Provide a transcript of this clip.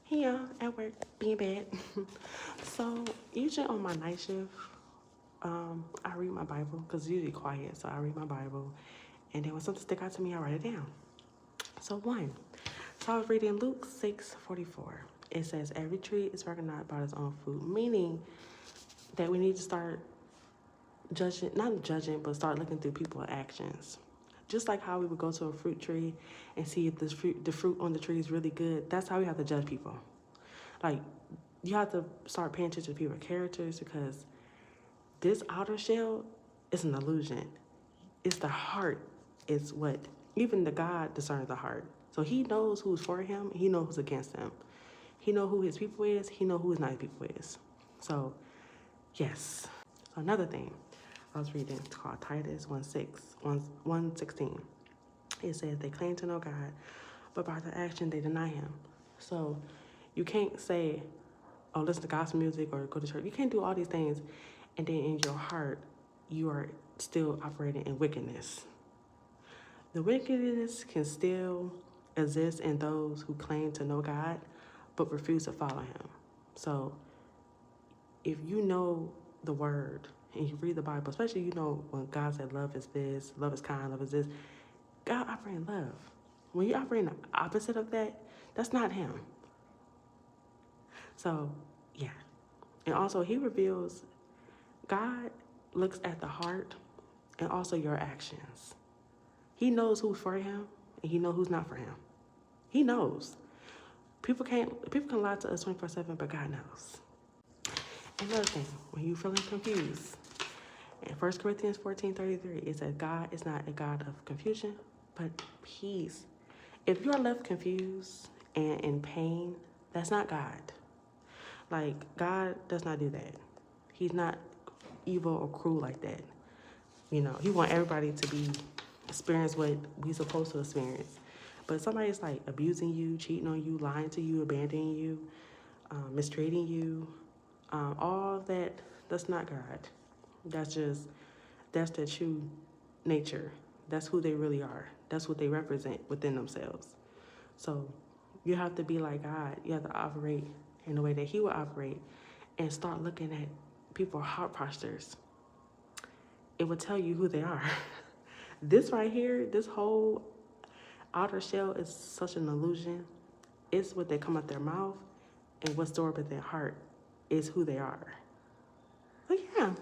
Yeah, at work, being bad. So usually on my night shift, I read my Bible because it's usually quiet. So I read my Bible, and then when something stick out to me, I write it down. So one, so I was reading Luke 6:44. It says every tree is recognized by its own fruit, meaning that we need to start judging, not judging, but start looking through people's actions. Just like how we would go to a fruit tree and see if the fruit on the tree is really good. That's how we have to judge people. Like, you have to start paying attention to people's characters because this outer shell is an illusion. It's the heart is what, even the God discerns the heart. So he knows who's for him, he knows who's against him. He knows who his people is, he knows who his not people is. So, yes. So another thing I was reading, it's called Titus 1:16. It says they claim to know God, but by their action they deny him. So you can't say, oh, listen to gospel music or go to church. You can't do all these things and then in your heart you are still operating in wickedness. The wickedness can still exist in those who claim to know God but refuse to follow him. So if you know the word and you read the Bible, especially you know when God said love is this, love is kind, love is this, God operates in love. When you operate in the opposite of that, that's not him. So, yeah. And also, he reveals, God looks at the heart and also your actions. He knows who's for him and he knows who's not for him. He knows. People can lie to us 24/7, but God knows. Another thing, when you're feeling confused, in 1 Corinthians 14:33, it says God is not a God of confusion, but peace. If you are left confused and in pain, that's not God. Like, God does not do that. He's not evil or cruel like that. You know, he wants everybody to be experience what we supposed to experience. But somebody's like abusing you, cheating on you, lying to you, abandoning you, mistreating you, all of that, that's not God. That's their true nature. That's who they really are. That's what they represent within themselves. So you have to be like God. You have to operate in the way that he will operate and start looking at people's heart postures. It will tell you who they are. This right here, this whole outer shell is such an illusion. It's what they come out their mouth, and what's stored up in their heart is who they are. But yeah.